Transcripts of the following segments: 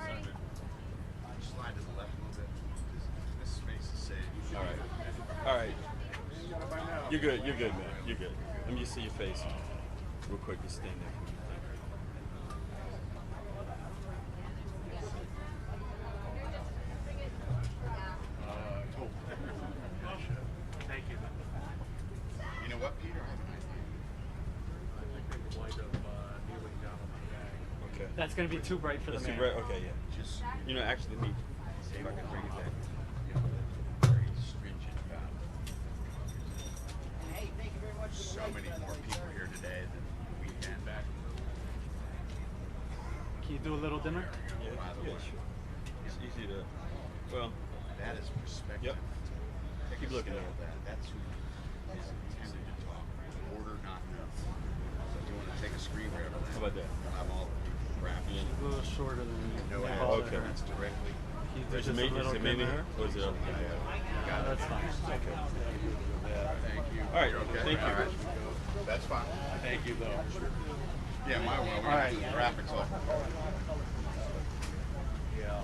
Slide to the left a little bit. This space is safe. All right. All right. You're good. You're good, man. You're good. Let me just see your face real quick. Just stand there for me. Thank you. You know what, Peter? I have an idea. I think the wind up kneeling down on my bag. Okay. That's going to be too bright for the That's too mayor. bright? Okay, yeah. Just, You know, actually, let me see if I can bring it back. very stringent about it. Hey, thank you very much. So many more people here today than the weekend. Back. Can you do a little dimmer? Yeah, By the way. sure. It's easy to, well, That is perspective. Yep. Keep looking at that. That's who is intended to talk. Order, not enough. So if you want to take a screen grab of that, how about that? I'll have all the people wrapped in. A little shorter than No my ad. ball Okay. there. That's directly. Can you do Is just it a me? little Is it me dimmer? or is it up? Yeah, that's fine. Okay. Thank you. All right. You're okay? Thank you. All right. That's fine. Thank you, though. Yeah, my well. We All have right. the graphics off. Yeah.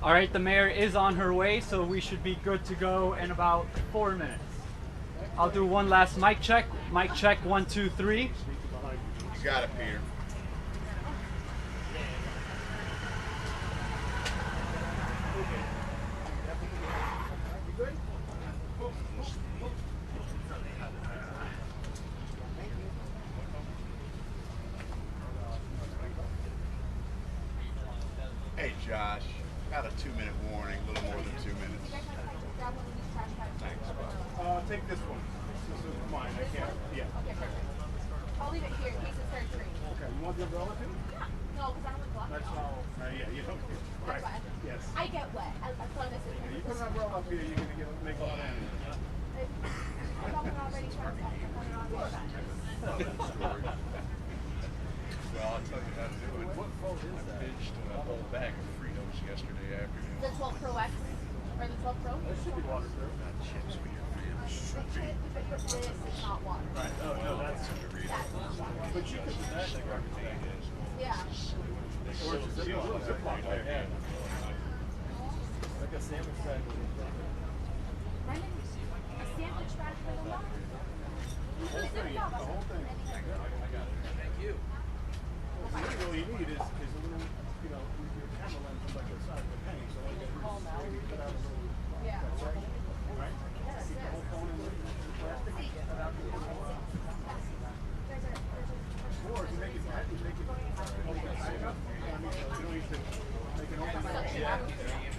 All right, the mayor is on her way, so we should be good to go in about 4 minutes. I'll do one last mic check. Mic check, 1, 2, 3. You got it, Peter. Hey, Josh. Got a 2-minute warning, a little more than 2 minutes. Thanks. Take this one. This is mine. I can't. Yeah. Okay, perfect. I'll leave it here in case it starts raining. Okay. You want the umbrella too? No, because I don't want to block That's it. how. Yeah. You don't. That's Right. fine. Yes. I get wet. I thought this is. You put an umbrella up here, you're gonna make a lot of energy. I thought we were already trying to set it on the side. Well, I'll tell you how to do it. What phone is that? I finished a whole bag of Fritos yesterday afternoon. The 12 Pro X or the 12 Pro? That should be waterproof. Got chips for your family. Should be. This is not water. Right. Oh no, that's. That's not water. But you could do that like everything is. Yeah. Or it's a Ziploc bag. Yeah. Like a sandwich bag. Brendan, a sandwich bag for the water. The whole thing. The whole thing. Thank you. All you need is a little, you know, your camera lens is like the size of a penny, so all you gotta do is cut out a little. Yeah. That's right. Right? Keep the whole phone in the plastic. Cut out the little. Or if you make it bad, you make it. You don't need to make it open.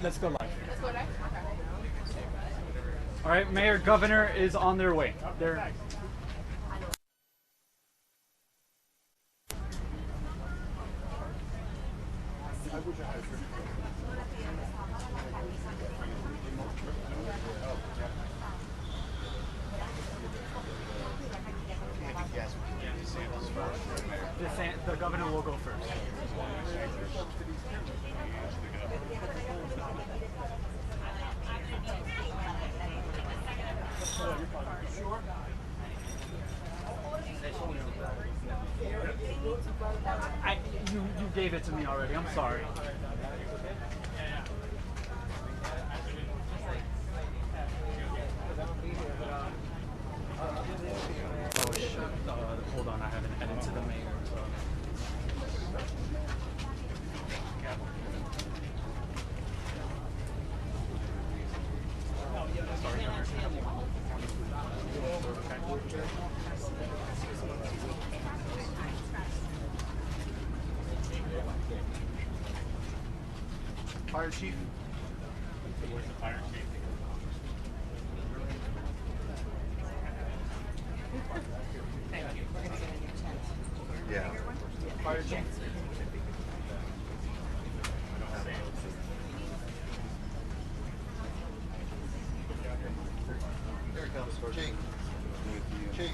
Let's go live. Let's go next. Okay. All right, mayor, governor is on their way. They're the governor will go first. You gave it to me already. I'm sorry. Oh shit. Hold on, I have an edit to the mayor. Fire chief. Where's the fire chief? Thank you. We're going to get a new tent. Yeah. Fire chief. Here it comes. Chief. Chief.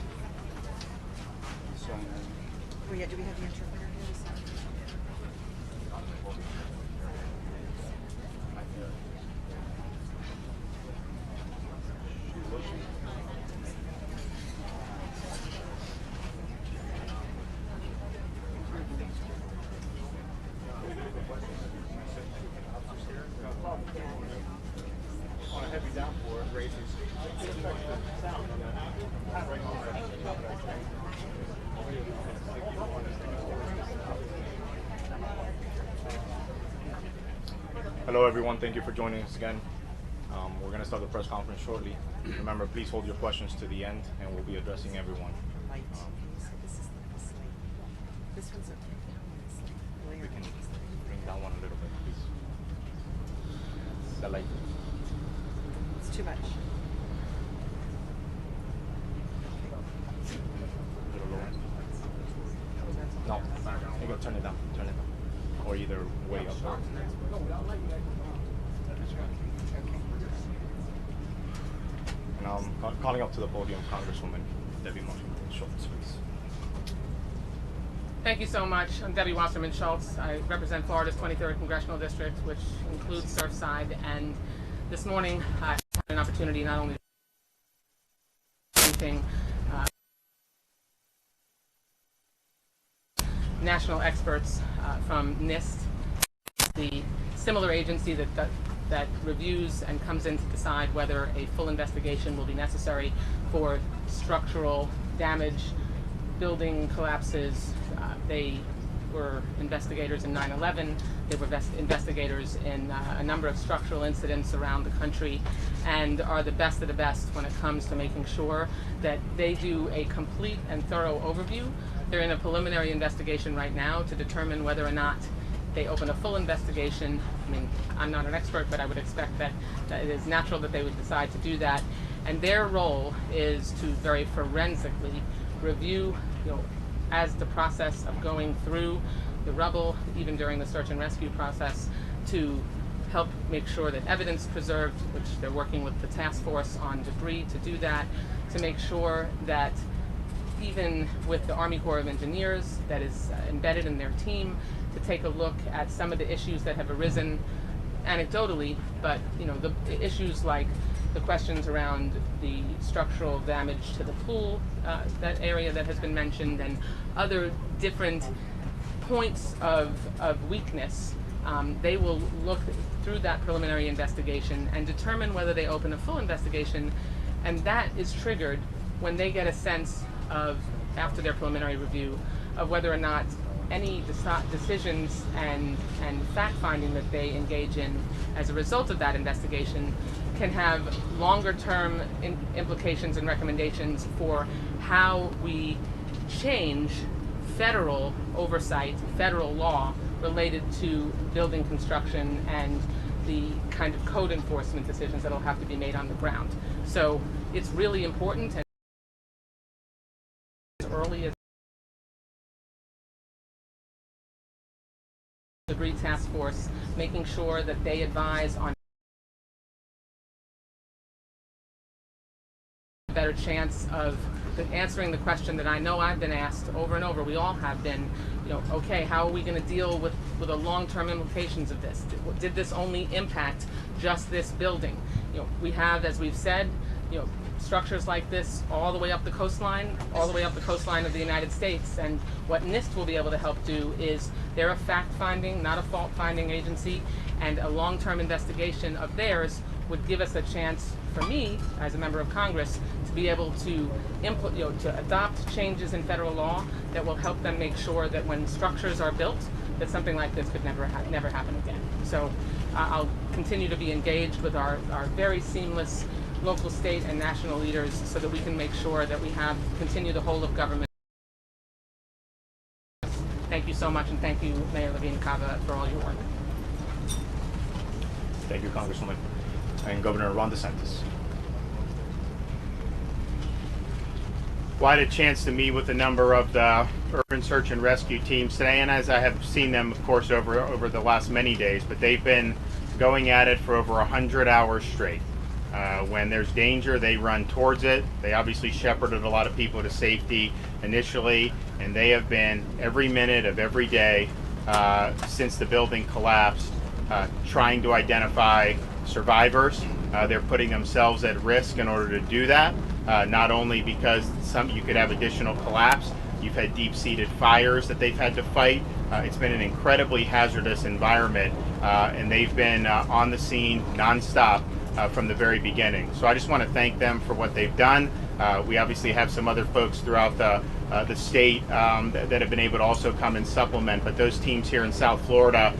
Oh yeah, do we have the interpreter here? On a heavy downpour, it raises sound on that. Right on that. Hello everyone, thank you for joining us again. We're going to start the press conference shortly. Remember, please hold your questions to the end and we'll be addressing everyone. Light. This is the slate. This one's okay. We can bring that one a little bit, please. The light. It's too much. A little lower. No, you can turn it down. Turn it down. Or either way up. And I'm calling up to the podium Congresswoman Debbie Schultz, please. Thank you so much. I'm Debbie Wasserman Schultz. I represent Florida's 23rd Congressional District, which includes Surfside. And this morning, I had an opportunity not only to national experts from NIST, the similar agency that reviews and comes in to decide whether a full investigation will be necessary for structural damage, building collapses. They were investigators in 9/11. They were investigators in a number of structural incidents around the country, and are the best of the best when it comes to making sure that they do a complete and thorough overview. They're in a preliminary investigation right now to determine whether or not they open a full investigation. I mean, I'm not an expert, but I would expect that it is natural that they would decide to do that. And their role is to very forensically review, as the process of going through the rubble, even during the search and rescue process, to help make sure that evidence is preserved, which they're working with the task force on debris to do that, to make sure that even with the Army Corps of Engineers that is embedded in their team, to take a look at some of the issues that have arisen anecdotally, but the issues like the questions around the structural damage to the pool, that area that has been mentioned, and other different points of weakness. They will look through that preliminary investigation and determine whether they open a full investigation, and that is triggered when they get a sense of, after their preliminary review, of whether or not any decisions and fact-finding that they engage in as a result of that investigation can have longer-term implications and recommendations for how we change federal oversight, federal law related to building construction and the kind of code enforcement decisions that will have to be made on the ground. So it's really important, and as early as the debris task force, making sure that they advise on a better chance of answering the question that I know I've been asked over and over. We all have been, okay, how are we going to deal with the long-term implications of this? Did this only impact just this building? We have, as we've said, structures like this all the way up the coastline, of the United States. And what NIST will be able to help do is, they're a fact-finding, not a fault-finding agency, and a long-term investigation of theirs would give us a chance, for me, as a member of Congress, to be able to input, to adopt changes in federal law that will help them make sure that when structures are built, that something like this could never happen again. So I'll continue to be engaged with our very seamless local, state, and national leaders so that we can make sure that we continue the whole of government. Thank you so much, and thank you, Mayor Levine Cava, for all your work. Thank you, Congresswoman. And Governor Ron DeSantis. Well, I had a chance to meet with a number of the urban search and rescue teams today, and as I have seen them, of course, over the last many days, but they've been going at it for over 100 hours straight. When there's danger, they run towards it. They obviously shepherded a lot of people to safety initially, and they have been every minute of every day since the building collapsed trying to identify survivors. They're putting themselves at risk in order to do that. Not only because you could have additional collapse, you've had deep-seated fires that they've had to fight. It's been an incredibly hazardous environment, and they've been on the scene nonstop from the very beginning. So I just want to thank them for what they've done. We obviously have some other folks throughout the state that have been able to also come and supplement, but those teams here in South Florida,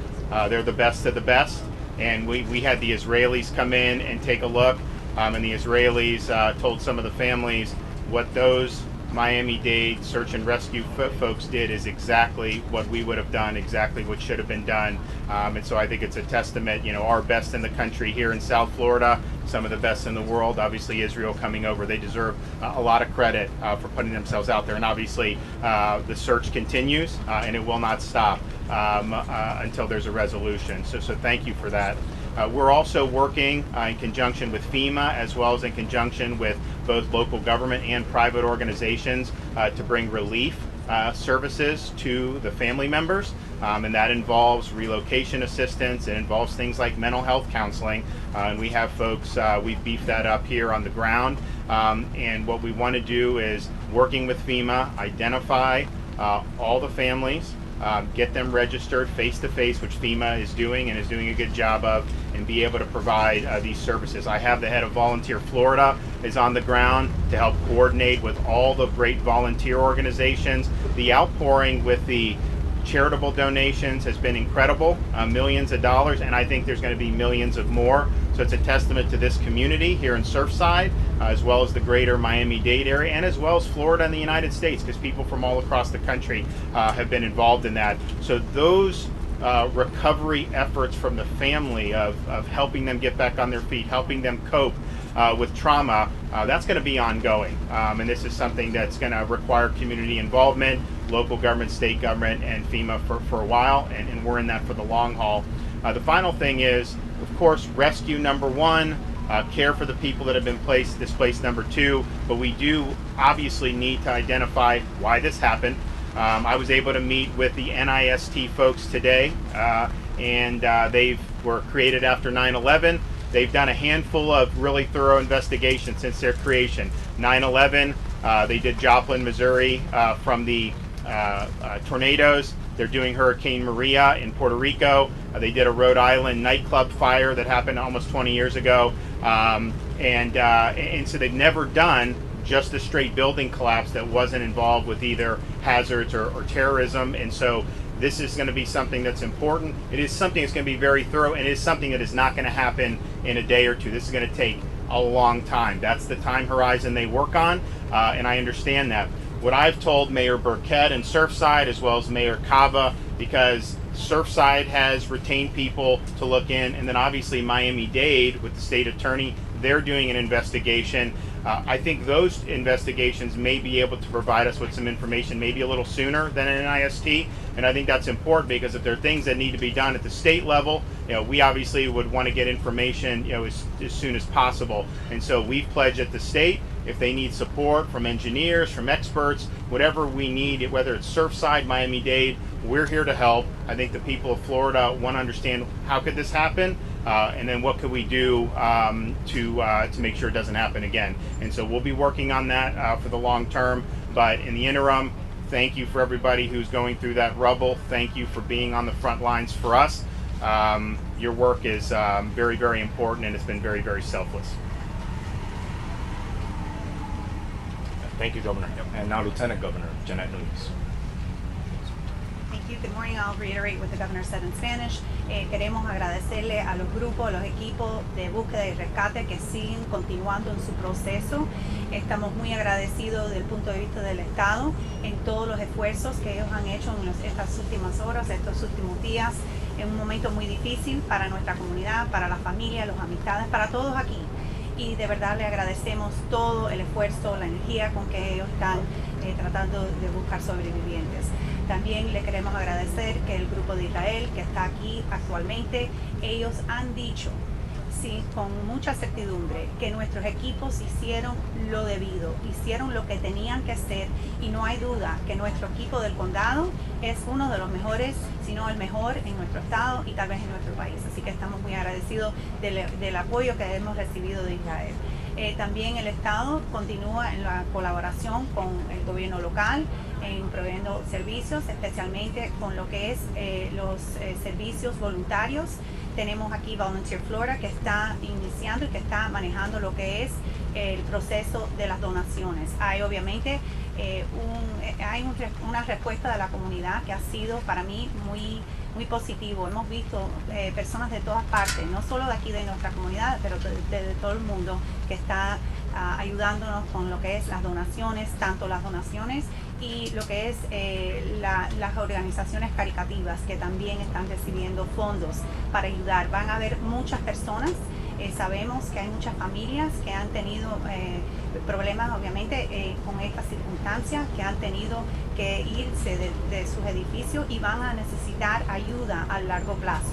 they're the best of the best. And we had the Israelis come in and take a look. And the Israelis told some of the families what those Miami-Dade search and rescue folks did is exactly what we would have done, exactly what should have been done. And so I think it's a testament, our best in the country here in South Florida, some of the best in the world, obviously Israel coming over. They deserve a lot of credit for putting themselves out there. And obviously the search continues and it will not stop until there's a resolution. So thank you for that. We're also working in conjunction with FEMA as well as in conjunction with both local government and private organizations to bring relief services to the family members. And that involves relocation assistance. It involves things like mental health counseling. And we have folks, we've beefed that up here on the ground. And what we want to do is working with FEMA, identify all the families, get them registered face-to-face, which FEMA is doing and is doing a good job of, and be able to provide these services. I have the head of Volunteer Florida is on the ground to help coordinate with all the great volunteer organizations. The outpouring with the charitable donations has been incredible, millions of dollars, and I think there's going to be millions of more. So it's a testament to this community here in Surfside, as well as the greater Miami-Dade area, and as well as Florida and the United States, because people from all across the country have been involved in that. So those recovery efforts from the family of helping them get back on their feet, helping them cope with trauma, that's going to be ongoing. And this is something that's going to require community involvement, local government, state government, and FEMA for a while, and we're in that for the long haul. The final thing is, of course, rescue number one, care for the people that have been displaced number two, but we do obviously need to identify why this happened. I was able to meet with the NIST folks today, and they were created after 9/11. They've done a handful of really thorough investigations since their creation. 9/11, they did Joplin, Missouri, from the tornadoes. They're doing Hurricane Maria in Puerto Rico. They did a Rhode Island nightclub fire that happened almost 20 years ago. And so they've never done just a straight building collapse that wasn't involved with either hazards or terrorism. And so this is going to be something that's important. It is something that's going to be very thorough, and it is something that is not going to happen in a day or two. This is going to take a long time. That's the time horizon they work on, and I understand that. What I've told Mayor Burkett and Surfside, as well as Mayor Cava, because Surfside has retained people to look in, and then obviously Miami-Dade with the state attorney, they're doing an investigation. I think those investigations may be able to provide us with some information maybe a little sooner than an NIST, and I think that's important because if there are things that need to be done at the state level, we obviously would want to get information as soon as possible. And so we've pledged at the state, if they need support from engineers, from experts, whatever we need, whether it's Surfside, Miami-Dade, we're here to help. I think the people of Florida want to understand how could this happen, and then what could we do to make sure it doesn't happen again. And so we'll be working on that for the long term. But in the interim, thank you for everybody who's going through that rubble. Thank you for being on the front lines for us. Your work is very, very important, and it's been very, very selfless. Thank you, Governor. And now Lieutenant Governor Jeanette Nunes. Thank you. you. Good morning. I'll reiterate what the governor said in Spanish. Queremos agradecerle a los grupos, a los equipos de búsqueda y rescate que siguen continuando en su proceso. Estamos muy agradecidos desde el punto de vista del Estado en todos los esfuerzos que ellos han hecho en estas últimas horas, estos últimos días, en un momento muy difícil para nuestra comunidad, para la familia, las amistades, para todos aquí. Y de verdad le agradecemos todo el esfuerzo, la energía con que ellos están tratando de buscar sobrevivientes. También le queremos agradecer que el grupo de Israel que está aquí actualmente, ellos han dicho, sí, con mucha certidumbre, que nuestros equipos hicieron lo debido, hicieron lo que tenían que hacer, y no hay duda que nuestro equipo del condado es uno de los mejores, si no el mejor en nuestro estado y tal vez en nuestro país. Así que estamos muy agradecidos del apoyo que hemos recibido de Israel. También el Estado continúa en la colaboración con el gobierno local en proveyendo servicios, especialmente con lo que es los servicios voluntarios. Tenemos aquí Volunteer Florida que está iniciando y que está manejando lo que es el proceso de las donaciones. Hay obviamente una respuesta de la comunidad que ha sido para mí muy positivo. Hemos visto personas de todas partes, no solo de aquí de nuestra comunidad, pero de todo el mundo, que está ayudándonos con lo que es las donaciones, tanto las donaciones y lo que es las organizaciones caritativas que también están recibiendo fondos para ayudar. Van a haber muchas personas. Sabemos que hay muchas familias que han tenido problemas, obviamente, con estas circunstancias, que han tenido que irse de sus edificios y van a necesitar ayuda a largo plazo.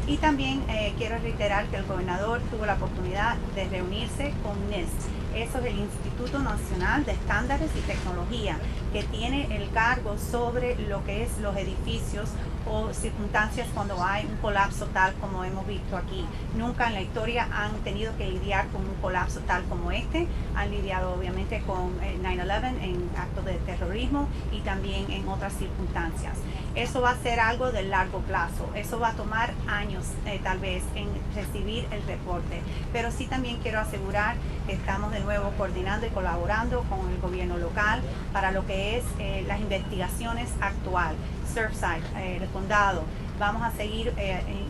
Y también quiero reiterar que el gobernador tuvo la oportunidad de reunirse con NIST. Eso es el Instituto Nacional de Estándares y Tecnología, que tiene el cargo sobre lo que es los edificios o circunstancias cuando hay un colapso tal como hemos visto aquí. Nunca en la historia han tenido que lidiar con un colapso tal como este. Han lidiado obviamente con 9/11 en actos de terrorismo y también en otras circunstancias. Eso va a ser algo de largo plazo. Eso va a tomar años tal vez en recibir el reporte. Pero sí también quiero asegurar que estamos de nuevo coordinando y colaborando con el gobierno local para lo que es las investigaciones actual. Surfside, el condado, vamos a seguir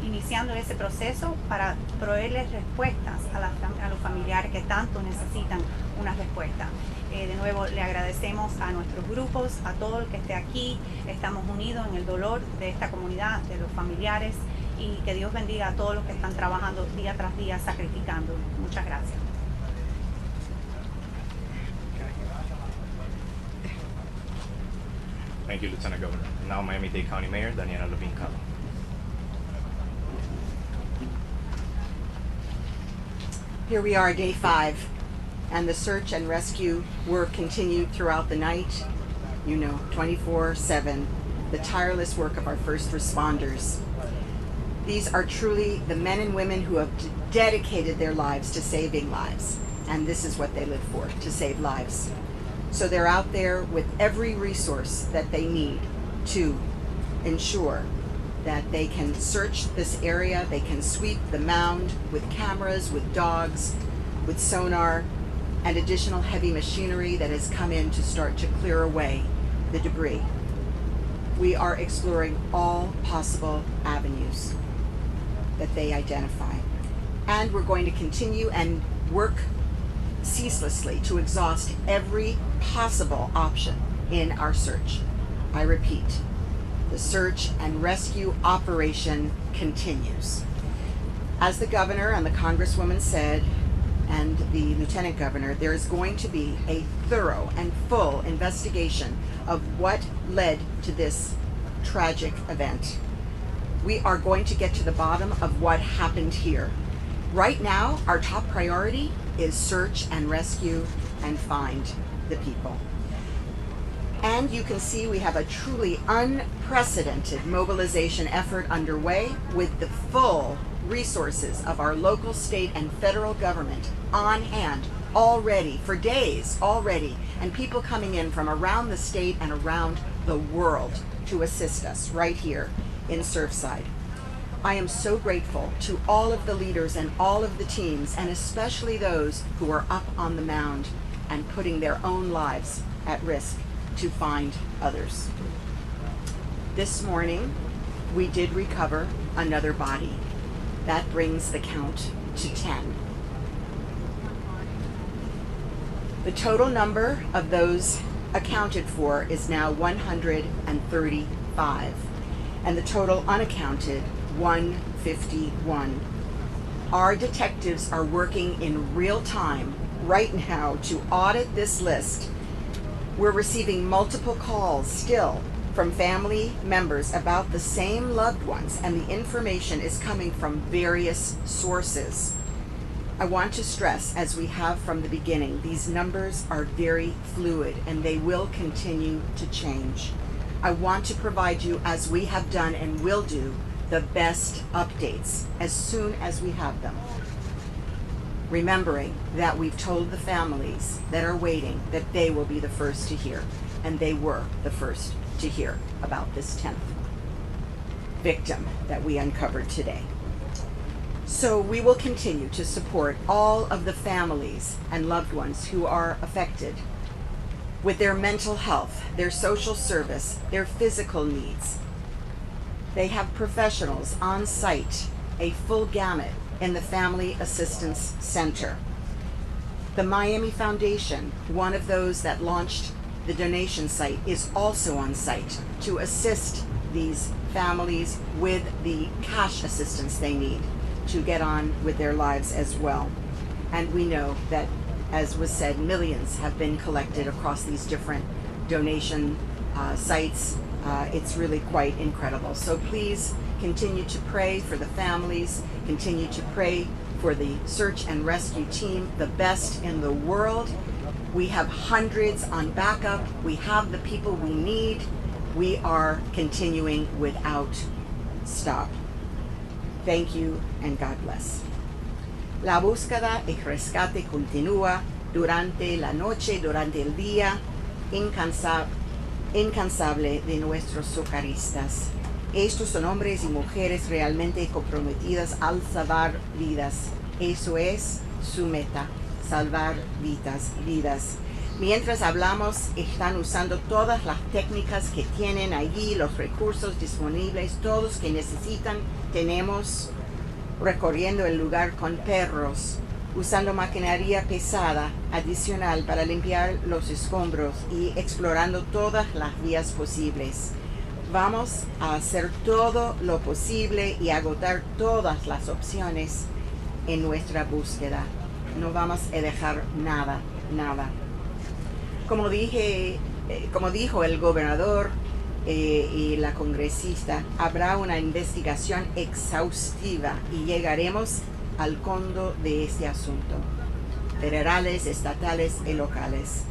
iniciando ese proceso para proveerles respuestas a los familiares que tanto necesitan una respuesta. De nuevo le agradecemos a nuestros grupos, a todo el que esté aquí. Estamos unidos en el dolor de esta comunidad, de los familiares, y que Dios bendiga a todos los que están trabajando día tras día, sacrificando. Muchas gracias. Thank you, Lieutenant Governor. Now Miami-Dade County Mayor Daniela Levine Calo. Here we are, day 5, and the search and rescue work continued throughout the night. 24/7, the tireless work of our first responders. These are truly the men and women who have dedicated their lives to saving lives, and this is what they live for, to save lives. So they're out there with every resource that they need to ensure that they can search this area, they can sweep the mound with cameras, with dogs, with sonar, and additional heavy machinery that has come in to start to clear away the debris. We are exploring all possible avenues that they identify. And we're going to continue and work ceaselessly to exhaust every possible option in our search. I repeat, the search and rescue operation continues. As the governor and the congresswoman said, and the lieutenant governor, there is going to be a thorough and full investigation of what led to this tragic event. We are going to get to the bottom of what happened here. Right now, our top priority is search and rescue and find the people. And you can see we have a truly unprecedented mobilization effort underway with the full resources of our local, state, and federal government on hand already, for days already, and people coming in from around the state and around the world to assist us right here in Surfside. I am so grateful to all of the leaders and all of the teams, and especially those who are up on the mound and putting their own lives at risk to find others. This morning, we did recover another body. That brings the count to 10. The total number of those accounted for is now 135, and the total unaccounted 151. Our detectives are working in real time right now to audit this list. We're receiving multiple calls still from family members about the same loved ones, and the information is coming from various sources. I want to stress, as we have from the beginning, these numbers are very fluid and they will continue to change. I want to provide you, as we have done and will do, the best updates as soon as we have them. Remembering that we've told the families that are waiting that they will be the first to hear, and they were the first to hear about this 10th victim that we uncovered today. So we will continue to support all of the families and loved ones who are affected with their mental health, their social service, their physical needs. They have professionals on site, a full gamut in the Family Assistance Center. The Miami Foundation, one of those that launched the donation site, is also on site to assist these families with the cash assistance they need to get on with their lives as well. And we know that, as was said, millions have been collected across these different donation sites. It's really quite incredible. So please continue to pray for the families, continue to pray for the search and rescue team, the best in the world. We have hundreds on backup. We have the people we need. We are continuing without stop. Thank you and God bless. La búsqueda y rescate continúa durante la noche, durante el día, incansable de nuestros socorristas. Estos son hombres y mujeres realmente comprometidas al salvar vidas. Eso es su meta, salvar vidas. Mientras hablamos, están usando todas las técnicas que tienen allí, los recursos disponibles, todos que necesitan. Tenemos recorriendo el lugar con perros, usando maquinaria pesada adicional para limpiar los escombros y explorando todas las vías posibles. Vamos a hacer todo lo posible y agotar todas las opciones en nuestra búsqueda. No vamos a dejar nada. Como dijo el gobernador y la congresista, habrá una investigación exhaustiva y llegaremos al fondo de este asunto, federales, estatales y locales.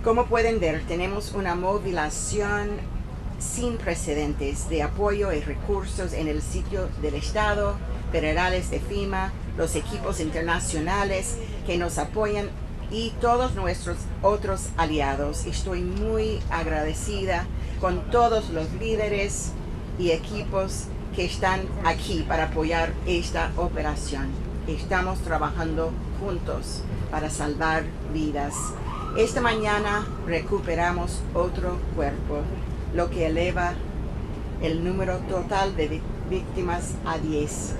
Como pueden ver, tenemos una movilización sin precedentes de apoyo y recursos en el sitio del Estado, federales de FEMA, los equipos internacionales que nos apoyan y todos nuestros otros aliados. Estoy muy agradecida con todos los líderes y equipos que están aquí para apoyar esta operación. Estamos trabajando juntos para salvar vidas. Esta mañana recuperamos otro cuerpo, lo que eleva el número total de víctimas a 10.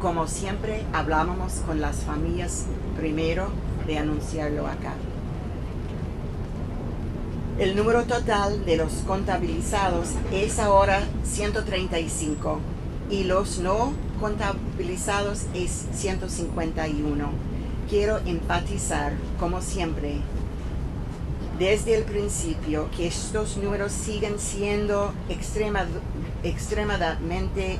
Como siempre, hablábamos con las familias primero de anunciarlo acá. El número total de los contabilizados es ahora 135 y los no contabilizados es 151. Quiero enfatizar, como siempre, desde el principio, que estos números siguen siendo extremadamente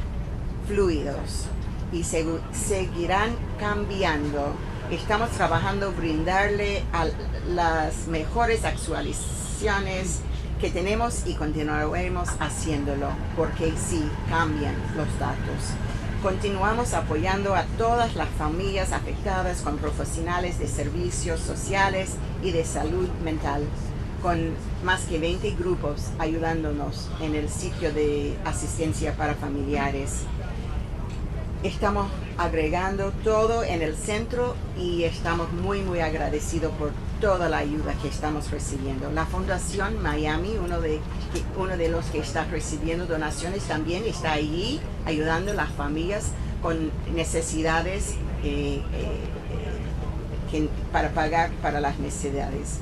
fluidos y seguirán cambiando. Estamos trabajando brindarle a las mejores actualizaciones que tenemos y continuaremos haciéndolo, porque sí cambian los datos. Continuamos apoyando a todas las familias afectadas con profesionales de servicios sociales y de salud mental, con más que 20 grupos ayudándonos en el sitio de asistencia para familiares. Estamos agregando todo en el centro y estamos muy agradecidos por toda la ayuda que estamos recibiendo. La Fundación Miami, uno de los que está recibiendo donaciones, también está allí ayudando a las familias con necesidades para pagar para las necesidades.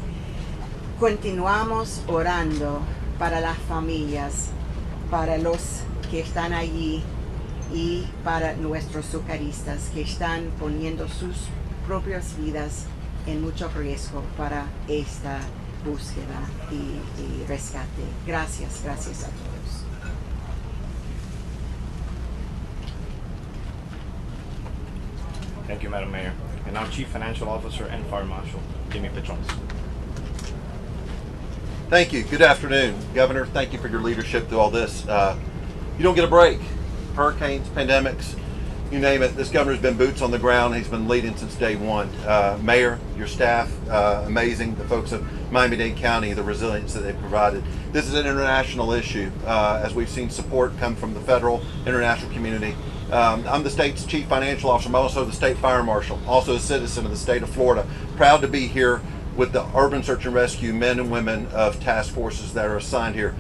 Continuamos orando para las familias, para los que están allí y para nuestros socorristas que están poniendo sus propias vidas en mucho riesgo para esta búsqueda y rescate. Gracias a todos. Thank you, Madam Mayor. And now Chief Financial Officer and Fire Marshal, Jimmy Petrones. Thank you. Good afternoon, Governor. Thank you for your leadership through all this. You don't get a break. Hurricanes, pandemics, you name it. This governor's been boots on the ground. He's been leading since day one. Mayor, your staff, amazing. The folks of Miami-Dade County, the resilience that they've provided. This is an international issue, as we've seen support come from the federal, international community. I'm the state's chief financial officer. I'm also the state fire marshal, also a citizen of the state of Florida. Proud to be here with the urban search and rescue men and women of task forces that are assigned here.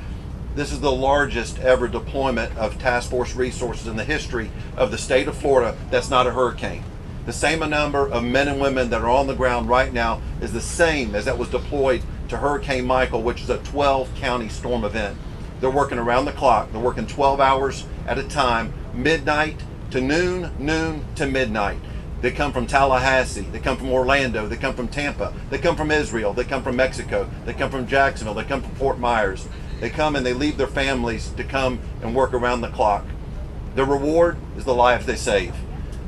This is the largest ever deployment of task force resources in the history of the state of Florida that's not a hurricane. The same number of men and women that are on the ground right now is the same as that was deployed to Hurricane Michael, which is a 12-county storm event. They're working around the clock. They're working 12 hours at a time, midnight to noon, noon to midnight. They come from Tallahassee, they come from Orlando, they come from Tampa, they come from Israel, they come from Mexico, they come from Jacksonville, they come from Fort Myers. They come and they leave their families to come and work around the clock. The reward is the lives they save.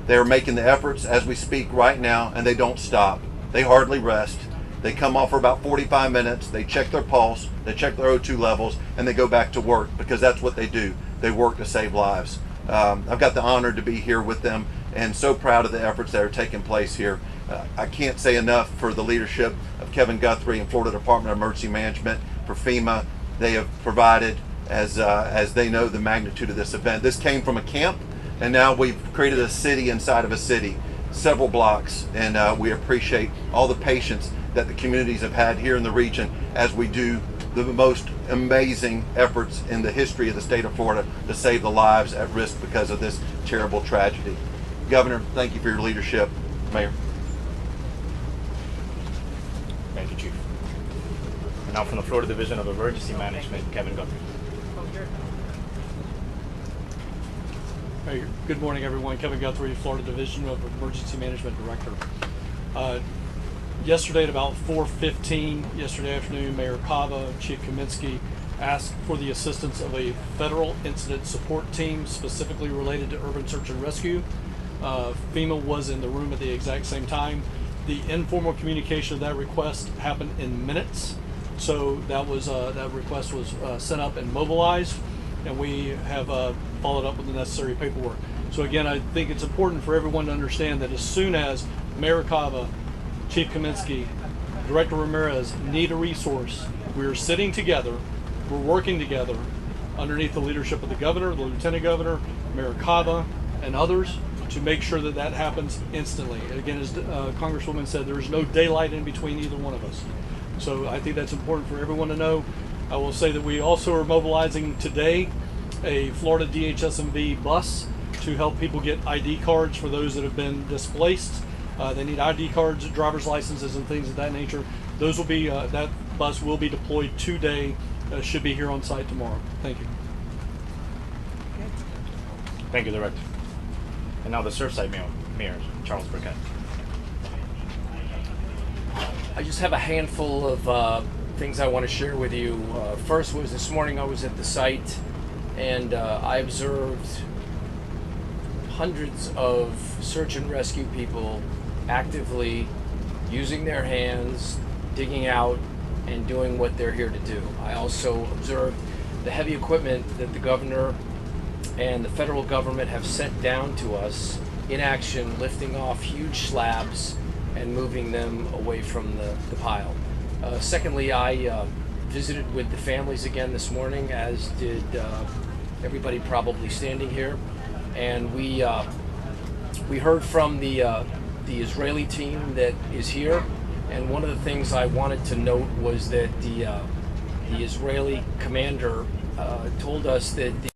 They are making the efforts as we speak right now, and they don't stop. They hardly rest. They come off for about 45 minutes, they check their pulse, they check their O2 levels, and they go back to work, because that's what they do. They work to save lives. I've got the honor to be here with them, and so proud of the efforts that are taking place here. I can't say enough for the leadership of Kevin Guthrie and Florida Department of Emergency Management, for FEMA. They have provided as they know the magnitude of this event. This came from a camp, and now we've created a city inside of a city, several blocks, and we appreciate all the patience that the communities have had here in the region as we do the most amazing efforts in the history of the state of Florida to save the lives at risk because of this terrible tragedy. Governor, thank you for your leadership. Mayor. Thank you, Chief. And now from the Florida Division of Emergency Management, Kevin Guthrie. Hey, good morning, everyone. Kevin Guthrie, Florida Division of Emergency Management Director. Yesterday at about 4:15 yesterday afternoon, Mayor Cava, Chief Kaminsky asked for the assistance of a federal incident support team specifically related to urban search and rescue. FEMA was in the room at the exact same time. The informal communication of that request happened in minutes, so that request was sent up and mobilized, and we have followed up with the necessary paperwork. So again, I think it's important for everyone to understand that as soon as Mayor Cava, Chief Kaminsky, Director Ramirez need a resource, we're sitting together, we're working together underneath the leadership of the governor, the lieutenant governor, Mayor Cava, and others to make sure that that happens instantly. Again, as Congresswoman said, there is no daylight in between either one of us. So I think that's important for everyone to know. I will say that we also are mobilizing today a Florida DHS&B bus to help people get ID cards for those that have been displaced. They need ID cards, driver's licenses, and things of that nature. Those will be, that bus will be deployed today, should be here on site tomorrow. Thank you. Thank you, Director. And now the Surfside Mayor, Charles Burkett. I just have a handful of things I want to share with you. First was this morning I was at the site, and I observed hundreds of search and rescue people actively using their hands, digging out, and doing what they're here to do. I also observed the heavy equipment that the governor and the federal government have sent down to us in action, lifting off huge slabs and moving them away from the pile. Secondly, I visited with the families again this morning, as did everybody probably standing here, and we heard from the Israeli team that is here, And one of the things I wanted to note was that the Israeli commander told us that the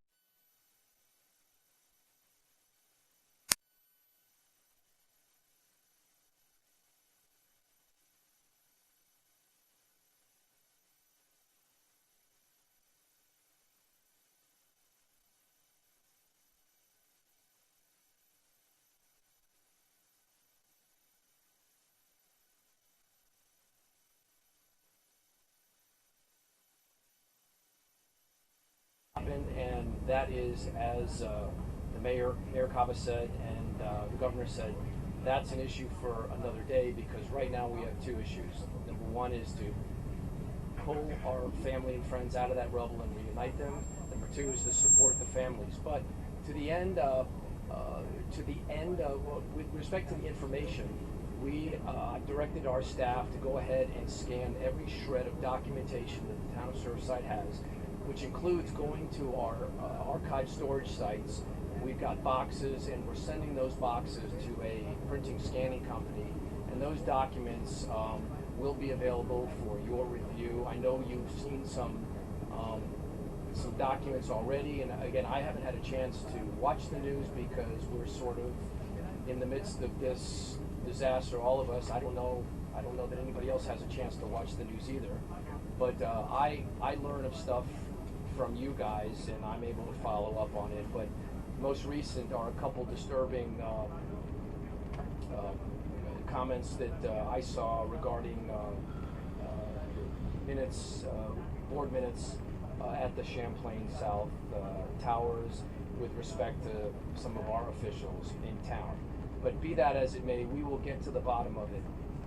and that is, as the Mayor Cava said and the Governor said, that's an issue for another day, because right now we have two issues. Number one is to pull our family and friends out of that rubble and reunite them. Number two is to support the families. But to the end, with respect to the information, we directed our staff to go ahead and scan every shred of documentation that the town of Surfside has, which includes going to our archive storage sites. We've got boxes, and we're sending those boxes to a printing scanning company, and those documents will be available for your review. I know you've seen some documents already, and again, I haven't had a chance to watch the news because we're sort of in the midst of this disaster, all of us. I don't know that anybody else has a chance to watch the news either, but I learn of stuff from you guys, and I'm able to follow up on it. But most recent are a couple disturbing comments that I saw regarding board minutes at the Champlain South Towers with respect to some of our officials in town. But be that as it may, we will get to the bottom of it.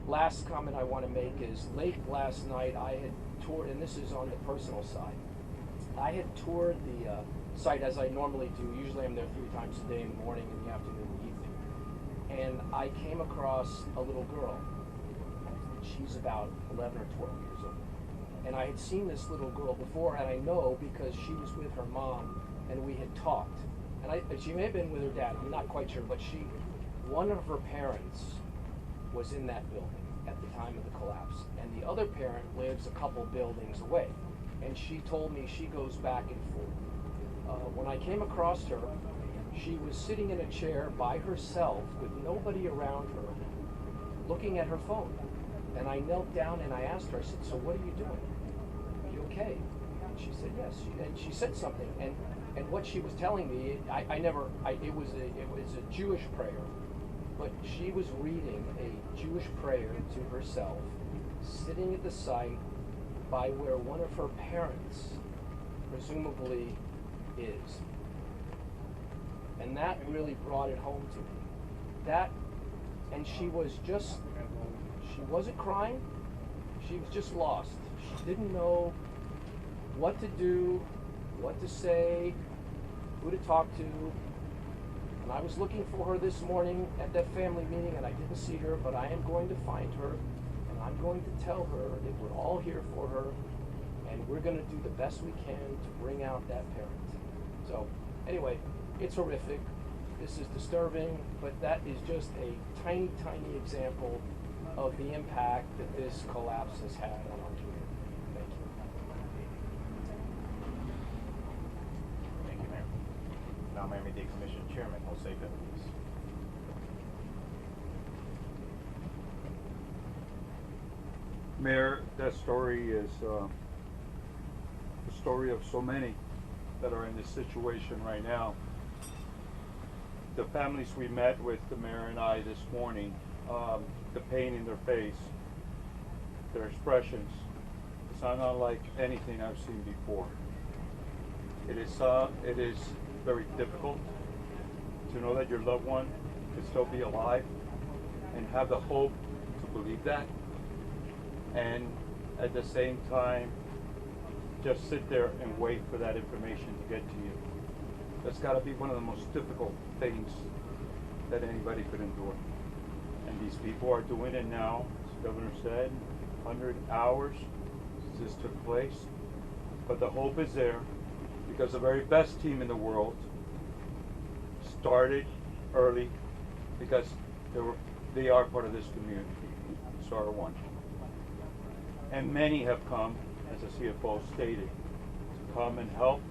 Last comment I want to make is, late last night I had toured, and this is on the personal side, I had toured the site as I normally do. Usually I'm there 3 times a day, in the morning, in the afternoon, and the evening. And I came across a little girl. She's about 11 or 12 years old. And I had seen this little girl before, and I know because she was with her mom, and we had talked. And she may have been with her dad, I'm not quite sure, but one of her parents was in that building at the time of the collapse. And the other parent lives a couple buildings away. And she told me she goes back and forth. When I came across her, she was sitting in a chair by herself with nobody around her, looking at her phone. And I knelt down and I asked her, I said, "So what are you doing? Are you okay?" And she said, "Yes." And she said something. And what she was telling me, it was a Jewish prayer. But she was reading a Jewish prayer to herself, sitting at the site by where one of her parents presumably is. And that really brought it home to me. And she wasn't crying, she was just lost. She didn't know what to do, what to say, who to talk to. And I was looking for her this morning at that family meeting, and I didn't see her, but I am going to find her, and I'm going to tell her that we're all here for her, and we're going to do the best we can to bring out that parent. So anyway, it's horrific. This is disturbing, but that is just a tiny, tiny example of the impact that this collapse has had on our community. Thank you. Thank you, Mayor. Now Miami-Dade Commission Chairman Jose Phillips. Mayor, that story is the story of so many that are in this situation right now. The families we met with, the mayor and I, this morning, the pain in their face, their expressions, it's not unlike anything I've seen before. It is very difficult to know that your loved one can still be alive and have the hope to believe that, and at the same time just sit there and wait for that information to get to you. That's got to be one of the most difficult things that anybody could endure. And these people are doing it now, as the governor said, 100 hours since this took place. But the hope is there because the very best team in the world started early because they are part of this community. So are one. And many have come, as the CFO stated, to come and help.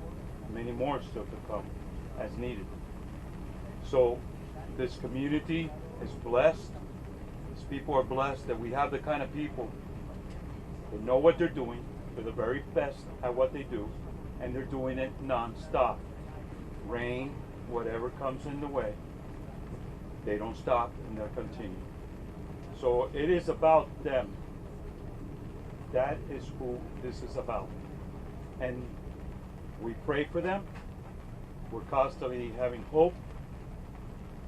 Many more still to come as needed. So this community is blessed. These people are blessed that we have the kind of people that know what they're doing. They're the very best at what they do, and they're doing it non-stop. Rain, whatever comes in the way, they don't stop and they'll continue. So it is about them. That is who this is about. And we pray for them. We're constantly having hope,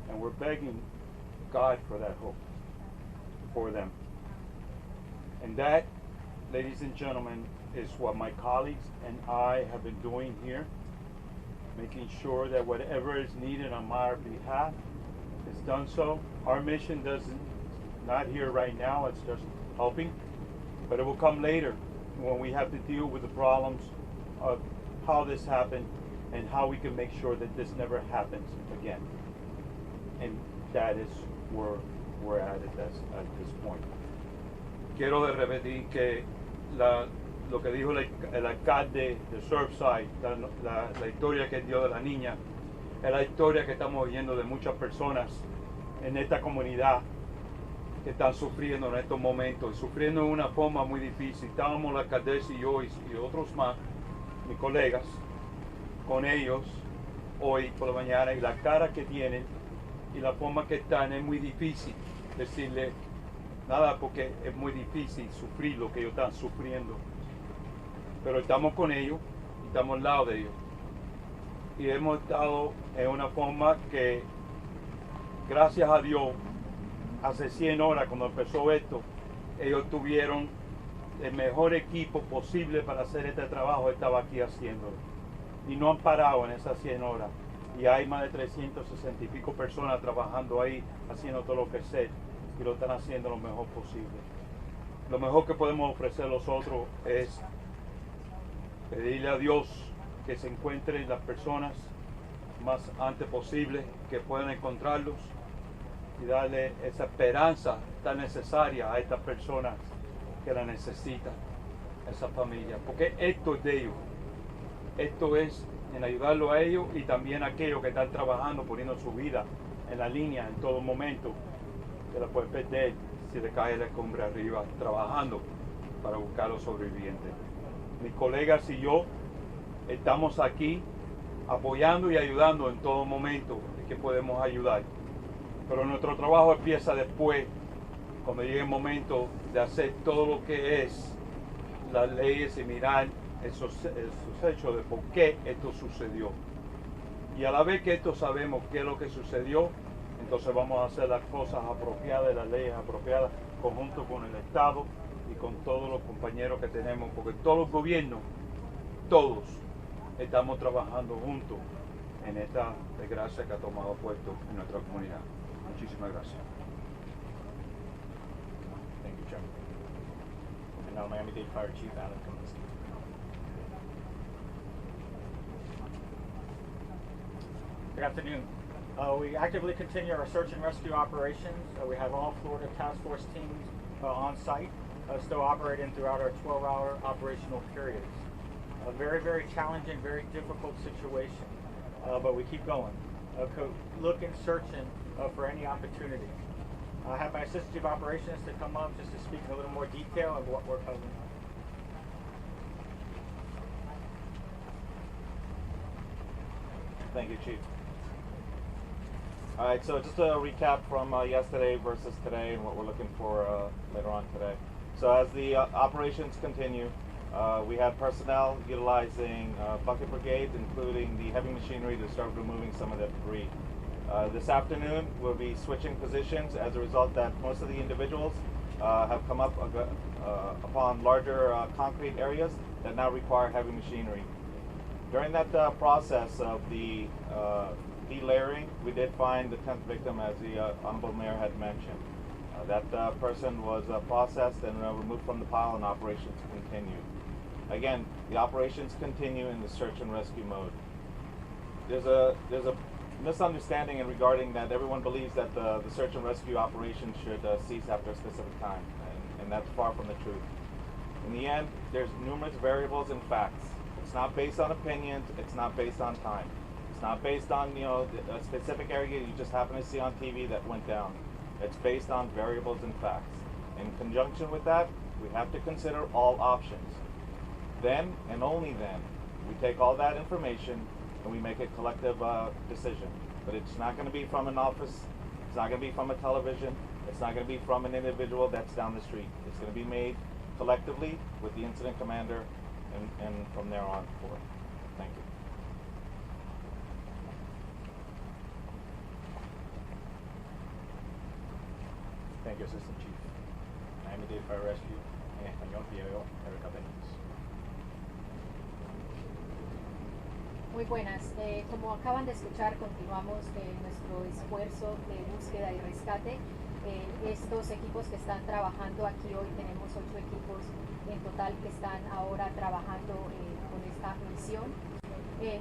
and we're begging God for that hope for them. And that, ladies and gentlemen, is what my colleagues and I have been doing here, making sure that whatever is needed on our behalf is done so. Our mission not here right now, it's just helping, but it will come later when we have to deal with the problems of how this happened and how we can make sure that this never happens again. And that is where we're at this point. Quiero repetir que lo que dijo el alcalde de Surfside, la historia que dio de la niña, es la historia que estamos oyendo de muchas personas en esta comunidad que están sufriendo en estos momentos, sufriendo de una forma muy difícil. Estábamos la alcaldesa y yo y otros más, mis colegas, con ellos hoy por la mañana, y la cara que tienen y la forma que están es muy difícil decirle nada, porque es muy difícil sufrir lo que ellos están sufriendo. Pero estamos con ellos y estamos al lado de ellos. Y hemos estado en una forma que, gracias a Dios, hace 100 horas cuando empezó esto, ellos tuvieron el mejor equipo posible para hacer este trabajo, estaba aquí haciéndolo. Y no han parado en esas 100 horas. Y hay más de 360 y pico personas trabajando ahí, haciendo todo lo que sé, y lo están haciendo lo mejor posible. Lo mejor que podemos ofrecer nosotros es pedirle a Dios que se encuentren las personas más antes posible, que puedan encontrarlos, y darle esa esperanza tan necesaria a estas personas que la necesitan, esa familia, porque esto es de ellos. Esto es en ayudarlo a ellos y también a aquellos que están trabajando, poniendo su vida en la línea en todo momento, que la puede perder si le cae la escombra arriba, trabajando para buscar a los sobrevivientes. Mis colegas y yo estamos aquí apoyando y ayudando en todo momento que podemos ayudar. Pero nuestro trabajo empieza después, cuando llegue el momento de hacer todo lo que es las leyes y mirar esos hechos de por qué esto sucedió. Y a la vez que esto sabemos qué es lo que sucedió, entonces vamos a hacer las cosas apropiadas, las leyes apropiadas, conjunto con el Estado y con todos los compañeros que tenemos, porque todos los gobiernos, todos estamos trabajando juntos en esta desgracia que ha tomado puesto en nuestra comunidad. Muchísimas gracias. Thank you, Chairman. And now Miami-Dade Fire Chief Alan Kaminsky. Good afternoon. We actively continue our search and rescue operations. We have all Florida task force teams on site, still operating throughout our 12-hour operational periods. A very, very challenging, very difficult situation, but we keep going. Looking, searching for any opportunity. I have my Assistant Chief of Operations to come up just to speak in a little more detail of what we're covering. Thank you, Chief. All right, so just a recap from yesterday versus today and what we're looking for later on today. So as the operations continue, we have personnel utilizing bucket brigades, including the heavy machinery to start removing some of the debris. This afternoon, we'll be switching positions as a result that most of the individuals have come up upon larger concrete areas that now require heavy machinery. During that process of the delayering, we did find the 10th victim, as the Honorable Mayor had mentioned. That person was processed and removed from the pile, and operations continue. Again, the operations continue in the search and rescue mode. There's a misunderstanding in regarding that everyone believes that the search and rescue operation should cease after a specific time, and that's far from the truth. In the end, there's numerous variables and facts. It's not based on opinions. It's not based on time. It's not based on, you know, a specific area you just happen to see on TV that went down. It's based on variables and facts. In conjunction with that, we have to consider all options. Then, and only then, we take all that information and we make a collective decision. But it's not going to be from an office. It's not going to be from a television. It's not going to be from an individual that's down the street. It's going to be made collectively with the incident commander and from there on forward. Thank you. Thank you, Assistant Chief. Miami-Dade Fire Rescue, en español, PIO, Erica Benítez. Muy buenas. Como acaban de escuchar, continuamos nuestro esfuerzo de búsqueda y rescate. Estos equipos que están trabajando aquí hoy, tenemos 8 equipos en total que están ahora trabajando con esta misión.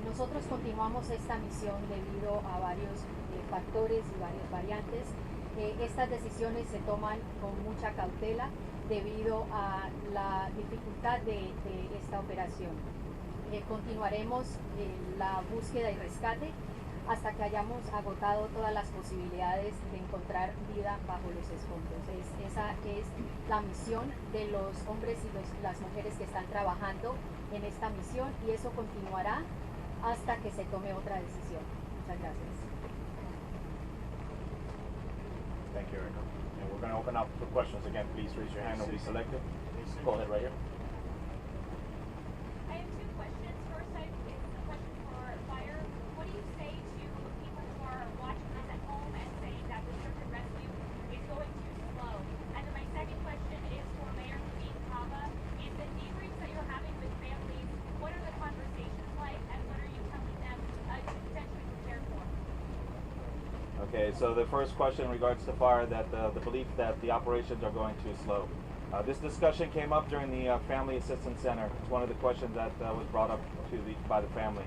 Nosotros continuamos esta misión debido a varios factores y varias variantes. Estas decisiones se toman con mucha cautela debido a la dificultad de esta operación. Continuaremos la búsqueda y rescate hasta que hayamos agotado todas las posibilidades de encontrar vida bajo los escombros. Esa es la misión de los hombres y las mujeres que están trabajando en esta misión, y eso continuará hasta que se tome otra decisión. Muchas gracias. Thank you, Erica. And we're going to open up for questions again. Please raise your hand or be selected. Go ahead, right here. I have 2 questions. First, it's a question for fire. What do you say to people who are watching this at home and saying that the search and rescue is going too slow? And then my second question is for Mayor Cava. In the debriefs that you're having with families, what are the conversations like, and what are you telling them to potentially prepare for? Okay, so the first question in regards to fire, that the belief that the operations are going too slow. This discussion came up during the Family Assistance Center. It's one of the questions that was brought up by the family,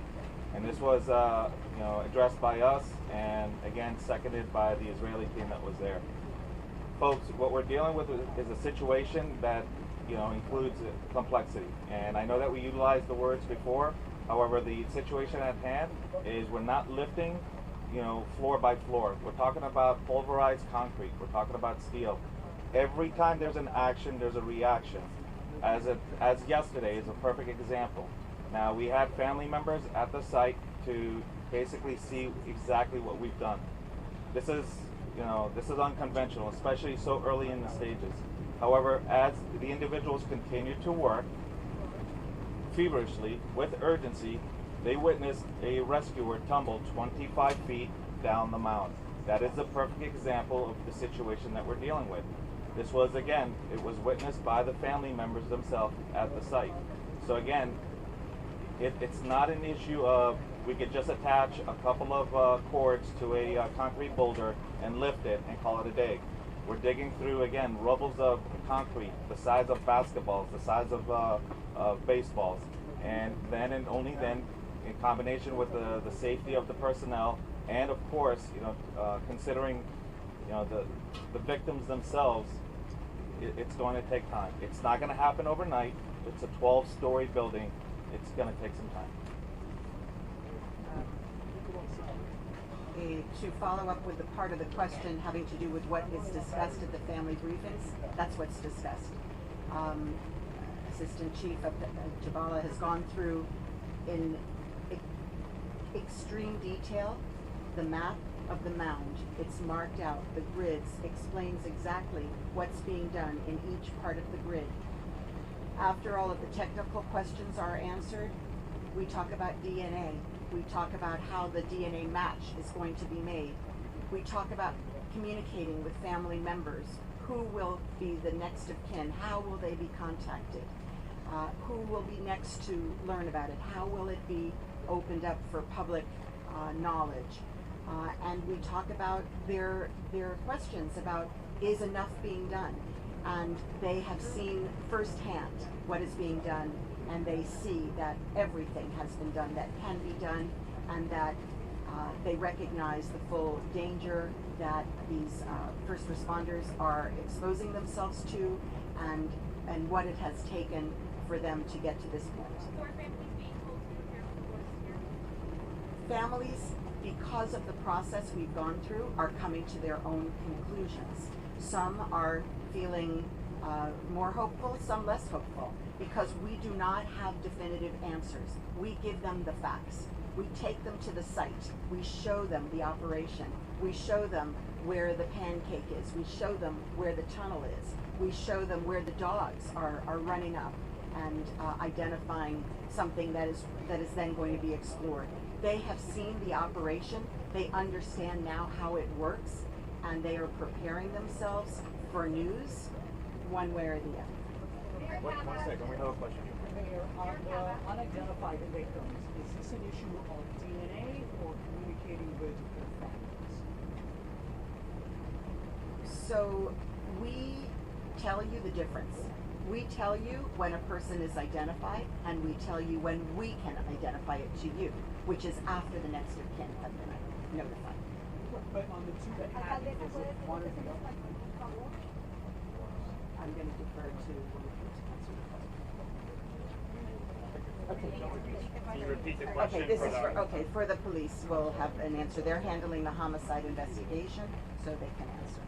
and this was addressed by us, and again seconded by the Israeli team that was there. Folks, what we're dealing with is a situation that includes complexity, and I know that we utilized the words before. However, the situation at hand is we're not lifting floor by floor. We're talking about pulverized concrete. We're talking about steel. Every time there's an action, there's a reaction. As yesterday is a perfect example. Now, we had family members at the site to basically see exactly what we've done. This is unconventional, especially so early in the stages. However, as the individuals continue to work feverishly with urgency, they witnessed a rescuer tumble 25 feet down the mound. That is a perfect example of the situation that we're dealing with. This was, again, it was witnessed by the family members themselves at the site. So again, it's not an issue of we could just attach a couple of cords to a concrete boulder and lift it and call it a day. We're digging through, again, rubbles of concrete, the size of basketballs, the size of baseballs. And then and only then, in combination with the safety of the personnel, and of course, considering, the victims themselves, it's going to take time. It's not going to happen overnight. It's a 12-story building. It's going to take some time. To follow up with the part of the question having to do with what is discussed at the family briefings, that's what's discussed. Assistant Chief of Jabala has gone through in extreme detail the map of the mound. It's marked out. The grids explains exactly what's being done in each part of the grid. After all of the technical questions are answered, we talk about DNA. We talk about how the DNA match is going to be made. We talk about communicating with family members. Who will be the next of kin? How will they be contacted? Who will be next to learn about it? How will it be opened up for public knowledge? And we talk about their questions about, is enough being done? And they have seen firsthand what is being done, and they see that everything has been done that can be done, and that they recognize the full danger that these first responders are exposing themselves to, and and what it has taken for them to get to this point. So are families being told to prepare for the worst here? Families, because of the process we've gone through, are coming to their own conclusions. Some are feeling more hopeful, some less hopeful, because we do not have definitive answers. We give them the facts. We take them to the site. We show them the operation. We show them where the pancake is. We show them where the tunnel is. We show them where the dogs are running up and identifying something that is then going to be explored. They have seen the operation. They understand now how it works, and they are preparing themselves for news one way or the other. One second, we have a question. Mayor, on the unidentified victims, is this an issue of DNA or communicating with their families? So we tell you the difference. We tell you when a person is identified, and we tell you when we can identify it to you, which is after the next of kin have been notified. But on the two that happened, is it one or the other? I'm going to defer to one of you to answer the question. Okay. Can you repeat the question? Okay, this is for the police. We'll have an answer. They're handling the homicide investigation, so they can answer.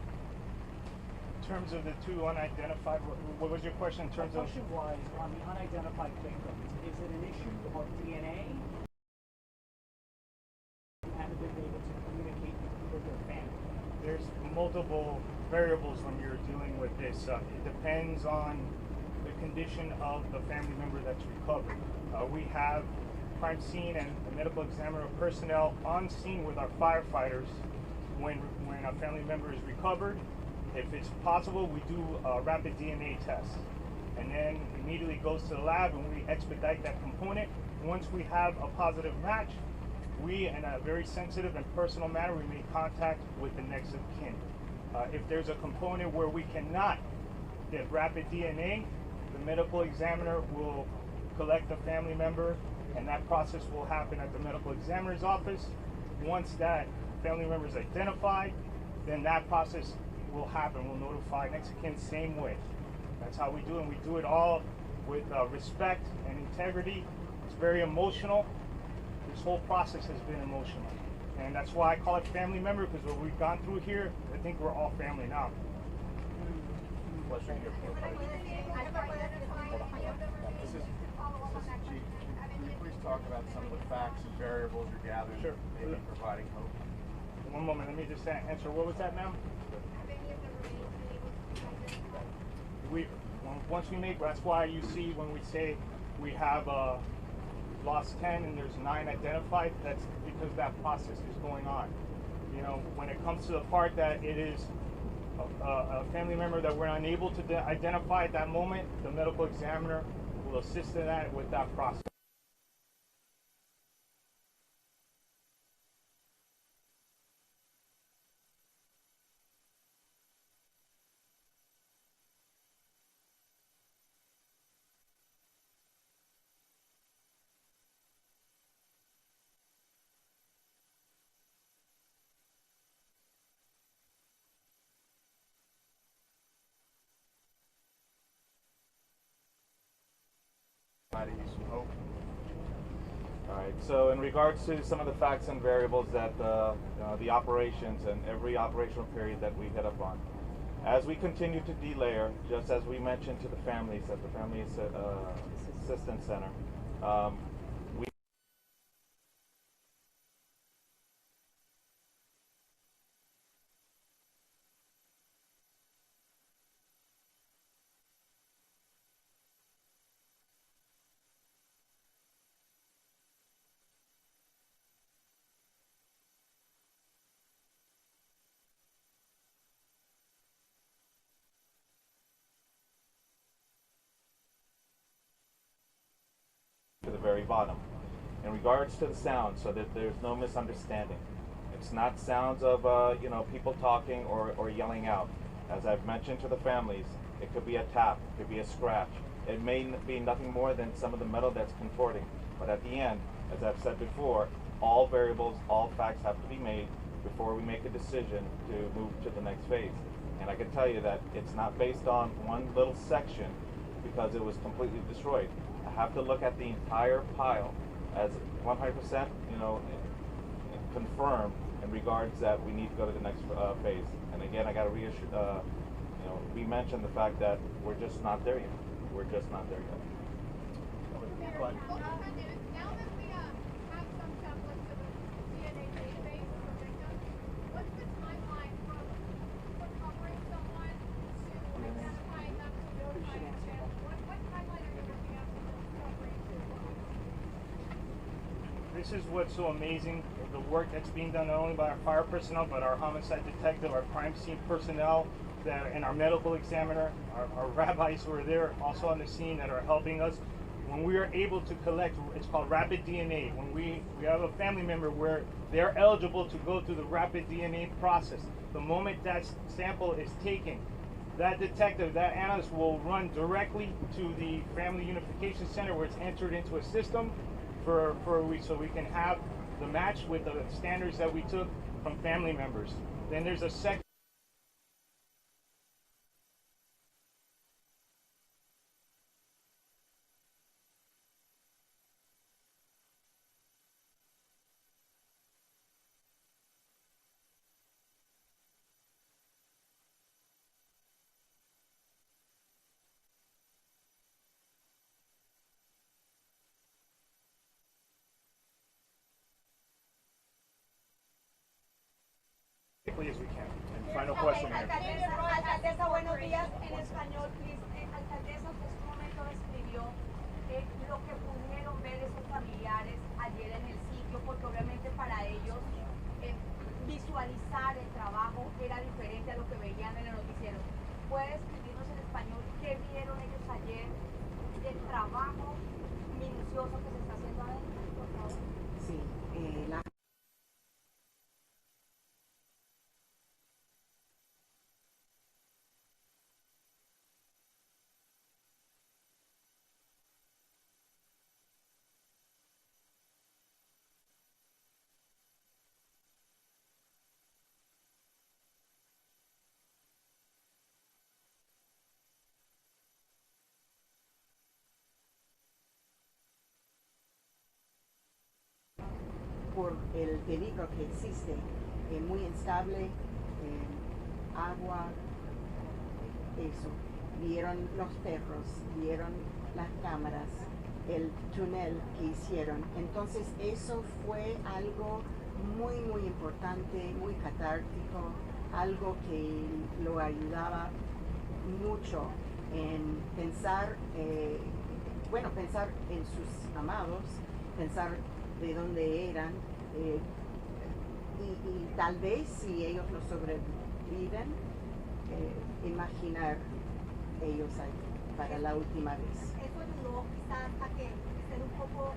In terms of the two unidentified, what was your question in terms My of? question was, on the unidentified victims, is it an issue of DNA? You haven't been able to communicate with their family. There's multiple variables when you're dealing with this. It depends on the condition of the family member that's recovered. We have crime scene and medical examiner personnel on scene with our firefighters when a family member is recovered. If it's possible, we do a rapid DNA test, and then immediately goes to the lab and we expedite that component. Once we have a positive match, we, in a very sensitive and personal manner, we make contact with the next of kin. If there's a component where we cannot get rapid DNA, the medical examiner will collect the family member, and that process will happen at the medical examiner's office. Once that family member is identified, then that process will happen. We'll notify next of kin same way. That's how we do it, and we do it all with respect and integrity. It's very emotional. This whole process has been emotional, and that's why I call it family member, because what we've gone through here, I think we're all family now. Question here for This is Chief. Can you please talk about some of the facts and variables you're gathering, Sure. maybe providing hope? One moment, let me just answer. What was that, ma'am? Once we make, that's why you see when we say we have lost 10 and there's 9 identified, that's because that process is going on. You know, when it comes to the part that it is a family member that we're unable to identify at that moment, the medical examiner will assist in that with that process. Some hope. All right. So in regards to some of the facts and variables that the operations and every operational period that we hit up on, as we continue to delayer, just as we mentioned to the families at the Family Assistance Center, we to the very bottom. In regards to the sound, so that there's no misunderstanding, it's not sounds of people talking or yelling out. As I've mentioned to the families, it could be a tap, it could be a scratch. It may be nothing more than some of the metal that's contorting. But at the end, as I've said before, all variables, all facts have to be made before we make a decision to move to the next phase. And I can tell you that it's not based on one little section because it was completely destroyed. I have to look at the entire pile as 100%, confirmed in regards that we need to go to the next phase. And again, I got to reassure, re-mention the fact that we're just not there yet. We're just not there yet. Now that we have some semblance of a DNA database for victims, what's the timeline from recovering someone to identifying them to notifying the family? What timeline are you looking at from recovery to? This is what's so amazing, the work that's being done not only by our fire personnel, but our homicide detective, our crime scene personnel, and our medical examiner, our rabbis who are there also on the scene that are helping us. When we are able to collect, it's called rapid DNA. When we have a family member where they're eligible to go through the rapid DNA process, the moment that sample is taken, that detective, that analyst will run directly to the Family Unification Center where it's entered into a system so we can have the match with the standards that we took from family members. Then there's a second. As we can. And final question here. Alcaldesa, buenos días. En español, please. Alcaldesa, usted en un momento describió lo que pudieron ver esos familiares ayer en el sitio, porque obviamente para ellos visualizar el trabajo era diferente a lo que veían en el noticiero. ¿Puede escribirnos en español qué vieron ellos ayer del trabajo minucioso que se está haciendo adentro, por favor? Sí, por el peligro que existe, muy instable, agua, eso. Vieron los perros, vieron las cámaras, el túnel que hicieron. Entonces eso fue algo muy importante, muy catártico, algo que lo ayudaba mucho en pensar, pensar en sus amados, pensar de dónde eran, y tal vez si ellos no sobreviven, imaginar ellos ahí para la última vez. Eso ayudó quizás a que estén un poco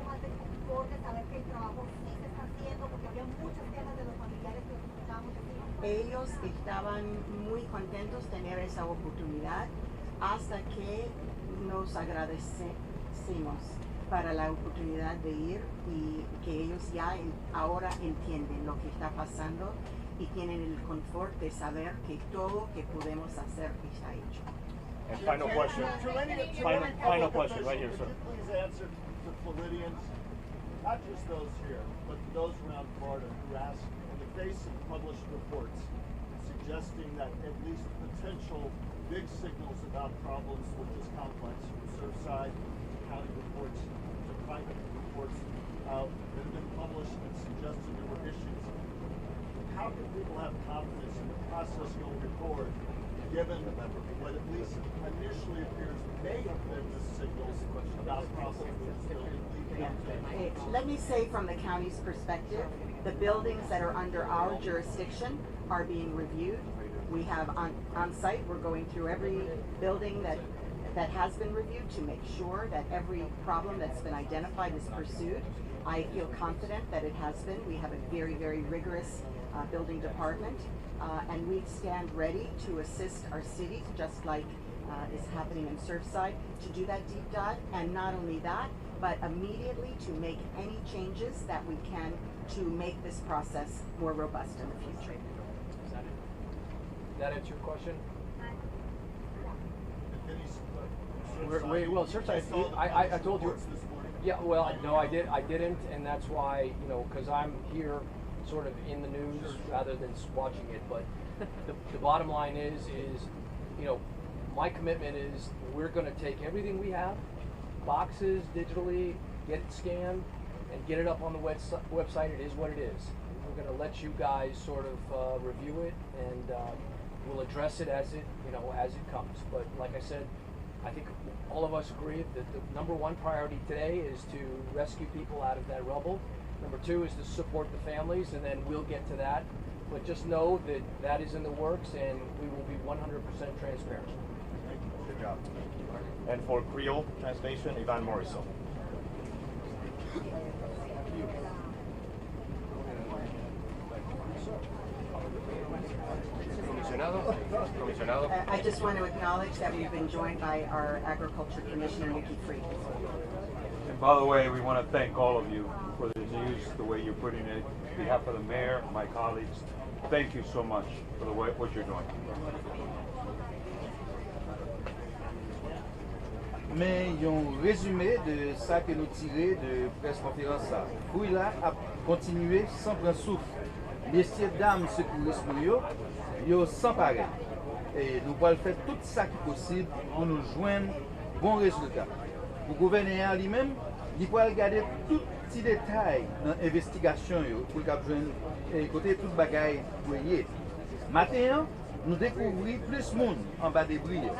más de confort, de saber que el trabajo sí se está haciendo, porque había muchas quejas de los familiares que escuchábamos aquí. Ellos estaban muy contentos de tener esa oportunidad hasta que nos agradecemos para la oportunidad de ir y que ellos ya ahora entienden lo que está pasando y tienen el confort de saber que todo que podemos hacer está hecho. And final question. Final question right here, sir. Please answer to Floridians, not just those here, but those around Florida who ask, in the face of published reports, suggesting that at least potential big signals about problems with this complex, from Surfside to county reports to private reports that have been published and suggested there were issues. How can people have confidence in the process going forward, given what at least initially appears may have been the signals about problems with this building? Let me say from the county's perspective, the buildings that are under our jurisdiction are being reviewed. We have on site, we're going through every building that has been reviewed to make sure that every problem that's been identified is pursued. I feel confident that it has been. We have a very rigorous building department, and we stand ready to assist our city, just like is happening in Surfside, to do that deep dive, and not only that, but immediately to make any changes that we can to make this process more robust in the future. That answer your question? Well, Surfside, I told you. Yeah, well, no, I didn't, and that's why, because I'm here sort of in the news rather than watching it. But the bottom line is, my commitment is we're going to take everything we have, boxes digitally, get it scanned, and get it up on the website. It is what it is. We're going to let you guys sort of review it, and we'll address it as it comes. But like I said, I think all of us agree that the number one priority today is to rescue people out of that rubble. Number two is to support the families, and then we'll get to that. But just know that that is in the works, and we will be 100% transparent. Good job. And for Creole translation, Ivan Morisot. I just want to acknowledge that we've been joined by our Agriculture Commissioner, Nikki Freed. And by the way, we want to thank all of you for the news, the way you're putting it. On behalf of the mayor, my colleagues, thank you so much for what you're doing. Mais yon résumé de ça que nous tirons de presse conférence ça. Fouille là a continué sans prendre souffle. Messieurs dames secouristes yo sans pareil. Et nous allons faire tout ça qui est possible pour nous joindre bon résultat. Le gouvernement lui-même, il peut regarder tout petit détail dans l'investigation pour le joindre côté tout bagaille voyez. Maintenant, nous découvrons plus de monde en bas des brilles.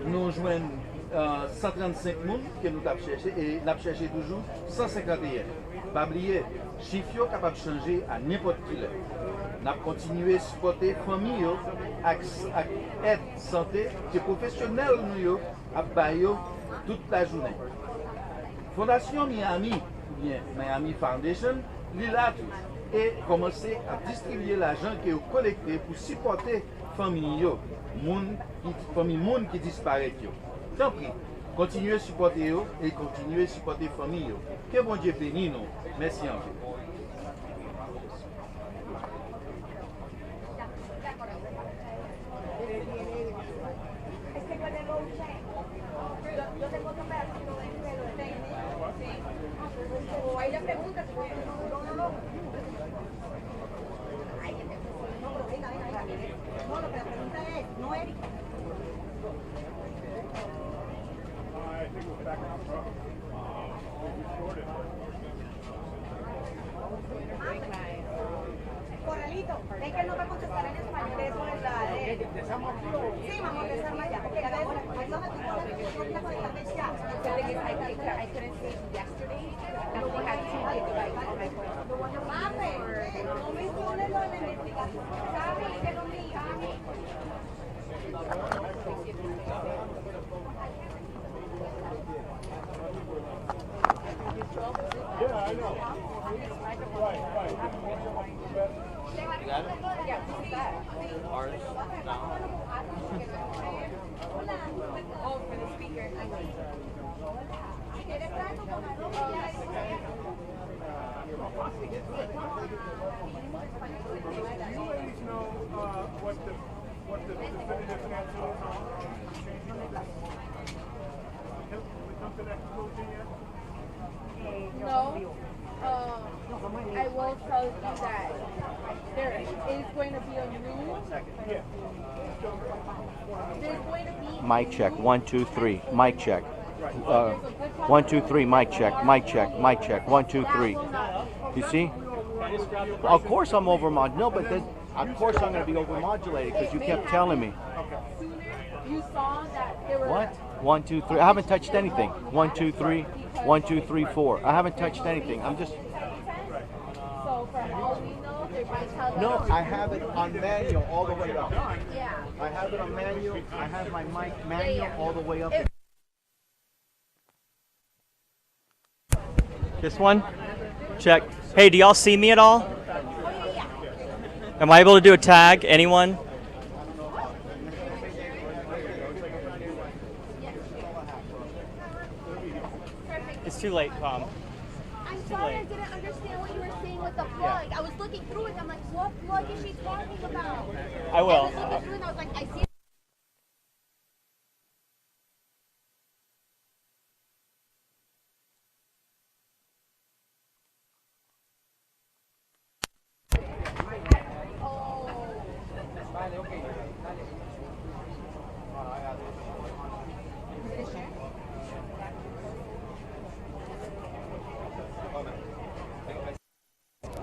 Nous joignons 135 personnes que nous avons cherché et nous avons cherché toujours 151. Pas oublier, chiffre capable de changer à n'importe quelle heure. Nous avons continué à supporter les familles avec aide santé que les professionnels nous ont toute la journée. Fondation Miami, ou bien Miami Foundation, l'a tout et commencé à distribuer l'argent qui est collecté pour supporter les familles qui disparaissent. Tant pis, continuez à supporter eux et continuez à supporter les familles. Que bon Dieu bénisse nous. Merci en fait. Corralito, es que no va a contestar en español, eso es la de... Sí, vamos a desarmar ya. Okay, ayúdame tú con la conectarme ya. I couldn't see yesterday, and we had to like on my phone. Mame, no menciones lo de la investigación. Sabe que no me Yeah, I know. Right. You got it? Yeah, who's that? Ours? No. Oh, for the speaker. Do you ladies know what the definitive answer is on changing this? Have we come to that conclusion yet? No. I will tell you that there is going to be a new. There's going to be. Mic check. 1, 2, 3. Mic check. 1, 2, 3. Mic check. Mic check. Mic check. 1, 2, 3. You see? Of course I'm overmodulated. No, but then, of course I'm going to be overmodulated because you kept telling me. You saw that there were. What? 1, 2, 3. I haven't touched anything. 1, 2, 3. 1, 2, 3, 4. I haven't touched anything. I'm just. So from all we know, they're going to tell us. No, I have it on manual all the way up. Yeah. I have it on manual. I have my mic manual all the way up. This one? Check. Hey, do y'all see me at all? Am I able to do a tag? Anyone? It's too late, Tom. I'm sorry, I didn't understand what you were saying with the plug. I was looking through it. I'm like, what plug is she talking about? I will. I was looking through it and I was like, I see it.